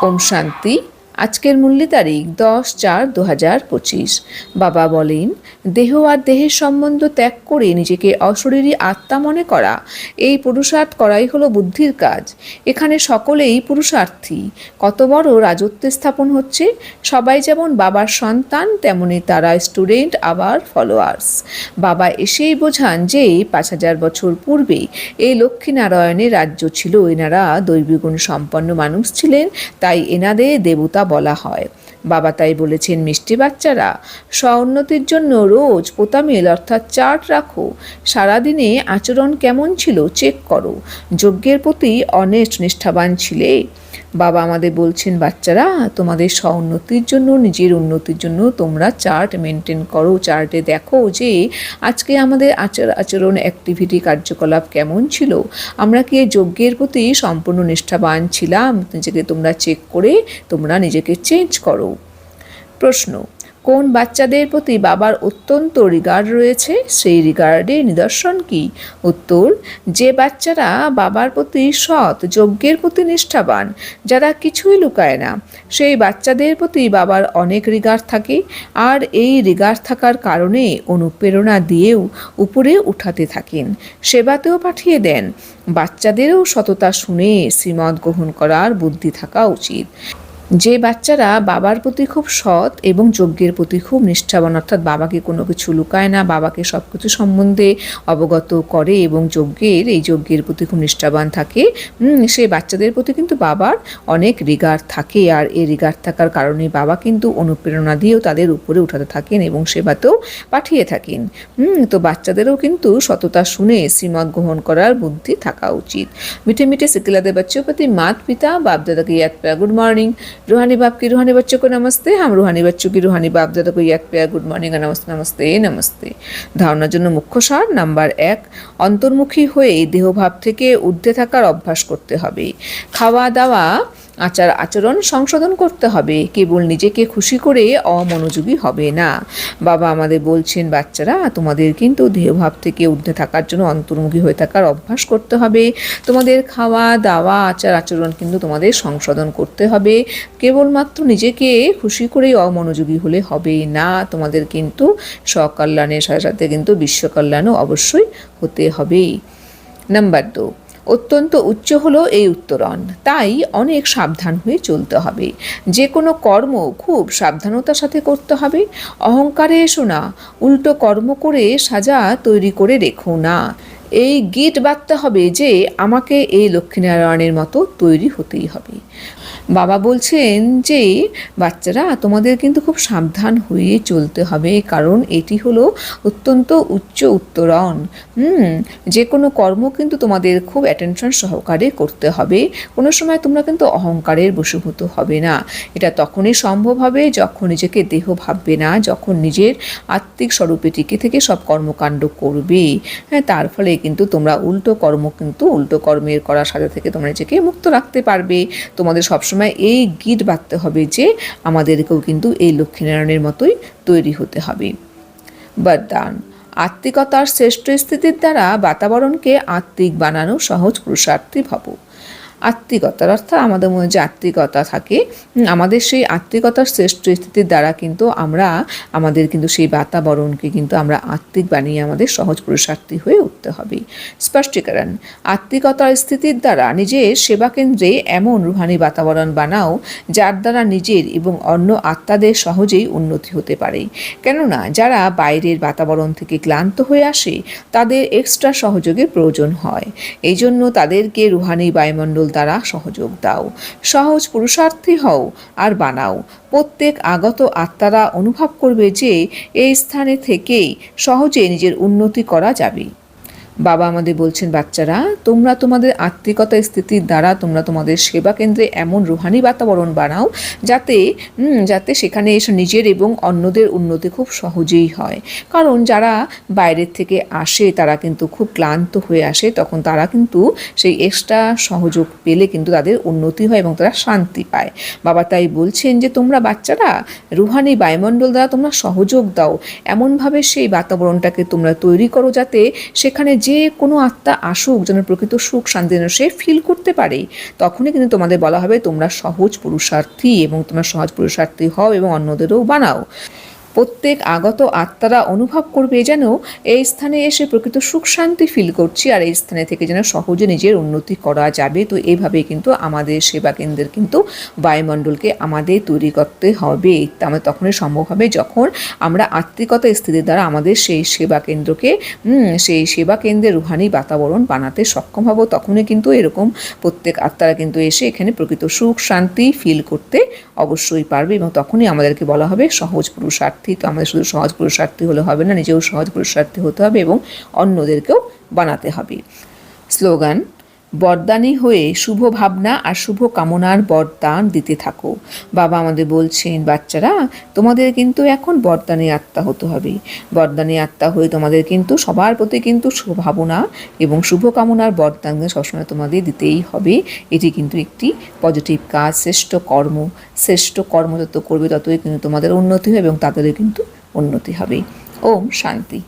ওম শান্তি। আজকের মূল্য তারিখ 10/4/2025। বাবা বলেন, দেহ আর দেহের সম্বন্ধ ত্যাগ করে নিজেকে অশরীরী আত্মা মনে করা, এই পুরুষার্থ করাই হলো বুদ্ধির কাজ। এখানে সকলেই পুরুষার্থী। কত বড় রাজত্ব স্থাপন হচ্ছে। সবাই যেমন বাবার সন্তান, তেমনি তারা স্টুডেন্ট আবার ফলোয়ার্স। বাবা এসেই বোঝান যে 5000 বছর পূর্বে এই লক্ষ্মীনারায়ণের রাজ্য ছিল। এনারা দৈবীগুণ সম্পন্ন মানুষ ছিলেন, তাই এনাদের দেবতা বলা হয়। বাবা তাই বলেছেন, মিষ্টি বাচ্চারা, স্ব-উন্নতির জন্য রোজ পোতামেল অর্থাৎ চার্ট রাখো। সারাদিনে আচরণ কেমন ছিল চেক করো। যজ্ঞের প্রতি অনেস্ট নিষ্ঠাবান ছিলে। বাবা আমাদের বলছেন, বাচ্চারা, তোমাদের স্ব-উন্নতির জন্য, নিজের উন্নতির জন্য তোমরা চার্ট মেনটেন করো। চার্টে দেখো যে আজকে আমাদের আচরণ, অ্যাক্টিভিটি, কার্যকলাপ কেমন ছিল। আমরা কি যজ্ঞের প্রতি সম্পূর্ণ নিষ্ঠাবান ছিলাম? নিজেকে তোমরা চেক করে তোমরা নিজেকে চেঞ্জ করো। প্রশ্ন: কোন বাচ্চাদের প্রতি বাবার অত্যন্ত রিগার্ড রয়েছে? সেই রিগার্ডের নিদর্শন কি? উত্তর: যে বাচ্চারা বাবার প্রতি সৎ, যজ্ঞের প্রতি নিষ্ঠাবান, যারা কিছুই লুকায় না, সেই বাচ্চাদের প্রতি বাবার অনেক রিগার্ড থাকে। আর এই রিগার্ড থাকার কারণে অনুপ্রেরণা দিয়েও উপরে উঠাতে থাকেন, সেবাতেও পাঠিয়ে দেন। বাচ্চাদেরও সততা শুনে শ্রীমত গ্রহণ করার বুদ্ধি থাকা উচিত। যে বাচ্চারা বাবার প্রতি খুব সৎ এবং যজ্ঞের প্রতি খুব নিষ্ঠাবান, অর্থাৎ বাবাকে কোনো কিছু লুকায় না, বাবাকে সব কিছু সম্বন্ধে অবগত করে এবং এই যজ্ঞের প্রতি খুব নিষ্ঠাবান থাকে, সেই বাচ্চাদের প্রতি কিন্তু বাবার অনেক রিগার্ড থাকে। আর এই রিগার্ড থাকার কারণে বাবা কিন্তু অনুপ্রেরণা দিয়েও তাদের উপরে উঠাতে থাকেন এবং সেবাতেও পাঠিয়ে থাকেন। তো বাচ্চাদেরও কিন্তু সততা শুনে শ্রীমত গ্রহণ করার বুদ্ধি থাকা উচিত। মিঠে মিঠে सिखलाते बच्चों प्रति माता पिता बाप दादा की याद प्यार गुड मॉर्निंग। रूहानी बाप की रूहानी बच्चों को नमस्ते। हम रूहानी बच्चों की रूहानी बाप दादा को याद प्यार गुड मॉर्निंग नमस्ते नमस्ते नमस्ते। ধারণার জন্য মুখ্য সার নাম্বার 1, অন্তর্মুখী হয়ে দেহভাব থেকে ঊর্ধ্বে থাকার অভ্যাস করতে হবে। খাওয়া দাওয়া, আচরণ সংশোধন করতে হবে। কেবল নিজেকে খুশি করে অমনোযোগী হবে না। বাবা আমাদের বলছেন, বাচ্চারা, তোমাদের কিন্তু দেহভাব থেকে ঊর্ধ্বে থাকার জন্য অন্তর্মুখী হয়ে থাকার অভ্যাস করতে হবে। তোমাদের খাওয়া দাওয়া, আচরণ কিন্তু তোমাদের সংশোধন করতে হবে। কেবলমাত্র নিজেকে খুশি করেই অমনোযোগী হলে হবে না। তোমাদের কিন্তু স্বকল্যাণের সাথে সাথে কিন্তু বিশ্বকল্যাণও অবশ্যই হতে হবে। নাম্বার 2, অত্যন্ত উচ্চ হলো এই উত্তরণ, তাই অনেক সাবধান হয়ে চলতে হবে। যে কোনো কর্ম খুব সাবধানতার সাথে করতে হবে। অহংকারে এসো না, উল্টো কর্ম করে সাজা তৈরি করে রেখো না। এই গীত বাঁধতে হবে যে আমাকে এই লক্ষ্মীনারায়ণের মতো তৈরি হতেই হবে। বাবা বলছেন যে বাচ্চারা, তোমাদের কিন্তু খুব সাবধান হয়ে চলতে হবে, কারণ এটি হলো অত্যন্ত উচ্চ উত্তরণ। যে কোনো কর্ম কিন্তু তোমাদের খুব অ্যাটেনশন সহকারে করতে হবে। কোনো সময় তোমরা কিন্তু অহংকারের বশীভূত হবে না। এটা তখনই সম্ভব হবে যখন নিজেকে দেহ ভাববে না, যখন নিজের আত্মিক স্বরূপে টিকে থেকে সব কর্মকাণ্ড করবে। তার ফলে কিন্তু তোমরা উল্টো কর্মের করার সাথে থেকে তোমরা নিজেকে মুক্ত রাখতে পারবে। তোমাদের সবসময় এই গীত বাঁধতে হবে যে আমাদেরকেও কিন্তু এই লক্ষ্মীনারায়ণের মতোই তৈরি হতে হবে। বরদান: আত্মিকতার শ্রেষ্ঠ স্থিতির দ্বারা বাতাবরণকে আত্মিক বানানো সহজ পুরুষার্থী ভব। আত্মিকতার অর্থাৎ আমাদের মধ্যে যে আত্মিকতা থাকে, আমাদের সেই আত্মিকতার শ্রেষ্ঠ স্থিতির দ্বারা কিন্তু আমাদের কিন্তু সেই বাতাবরণকে কিন্তু আমরা আত্মিক বানিয়ে আমাদের সহজ পুরুষার্থী হয়ে উঠতে হবে। স্পষ্টীকরণ: আত্মিকতার স্থিতির দ্বারা নিজের সেবা কেন্দ্রে এমন রুহানি বাতাবরণ বানাও যার দ্বারা নিজের এবং অন্য আত্মাদের সহজেই উন্নতি হতে পারে। কেননা যারা বাইরের বাতাবরণ থেকে ক্লান্ত হয়ে আসে, তাদের এক্সট্রা সহযোগের প্রয়োজন হয়। এই জন্য তাদেরকে রুহানি বায়ুমণ্ডল দ্বারা সহযোগ দাও। সহজ পুরুষার্থী হও আর বানাও। প্রত্যেক আগত আত্মারা অনুভব করবে যে এই স্থানে থেকেই সহজে নিজের উন্নতি করা যাবে। বাবা আমাদের বলছেন, বাচ্চারা, তোমরা তোমাদের আত্মিকতা স্থিতির দ্বারা তোমরা তোমাদের সেবা কেন্দ্রে এমন রুহানি বাতাবরণ বানাও যাতে সেখানে এসে নিজের এবং অন্যদের উন্নতি খুব সহজেই হয়। কারণ যারা বাইরের থেকে আসে তারা কিন্তু খুব ক্লান্ত হয়ে আসে, তখন তারা কিন্তু সেই এক্সট্রা সহযোগ পেলে কিন্তু তাদের উন্নতি হয় এবং তারা শান্তি পায়। বাবা তাই বলছেন যে তোমরা বাচ্চারা রুহানি বায়ুমণ্ডল দ্বারা তোমরা সহযোগ দাও, এমনভাবে সেই বাতাবরণটাকে তোমরা তৈরি করো যাতে সেখানে যে কোনো আত্মা আসুক যেন প্রকৃত সুখ শান্তি যেন সে ফিল করতে পারে, তখনই কিন্তু তোমাদের বলা হবে তোমরা সহজ পুরুষার্থী, এবং তোমরা সহজ পুরুষার্থী হও এবং অন্যদেরও বানাও। প্রত্যেক আগত আত্মারা অনুভব করবে যেন এই স্থানে এসে প্রকৃত সুখ শান্তি ফিল করছি, আর এই স্থানে থেকে যেন সহজে নিজের উন্নতি করা যাবে। তো এইভাবেই কিন্তু আমাদের সেবা কেন্দ্রের কিন্তু বায়ুমণ্ডলকে আমাদের তৈরি করতে হবে। আমাদের তখনই সম্ভব হবে যখন আমরা আত্মিকতা স্থিতির দ্বারা আমাদের সেই সেবা কেন্দ্রকে সেই সেবা কেন্দ্রের রুহানি বাতাবরণ বানাতে সক্ষম হব। তখনই কিন্তু এরকম প্রত্যেক আত্মারা কিন্তু এসে এখানে প্রকৃত সুখ শান্তি ফিল করতে অবশ্যই পারবে, এবং তখনই আমাদেরকে বলা হবে সহজ পুরুষার্থী। তো আমাদের শুধু সহজ পুরুষার্থী হলে হবে না, নিজেও সহজ পুরুষার্থী হতে হবে এবং অন্যদেরকেও বানাতে হবে। স্লোগান: বরদানী হয়ে শুভ ভাবনা আর শুভ কামনার বরদান দিতে থাকো। বাবা আমাদের বলছেন, বাচ্চারা তোমাদের কিন্তু এখন বরদানী আত্মা হতে হবে। বরদানী আত্মা হয়ে তোমাদের কিন্তু সবার প্রতি কিন্তু শুভ ভাবনা এবং শুভ কামনার বরদান সবসময় তোমাদের দিতেই হবে। এটি কিন্তু একটি পজিটিভ কাজ, শ্রেষ্ঠ কর্ম যত করবে ততই কিন্তু তোমাদের উন্নতি হবে এবং তাদেরও কিন্তু উন্নতি হবে। ওম শান্তি।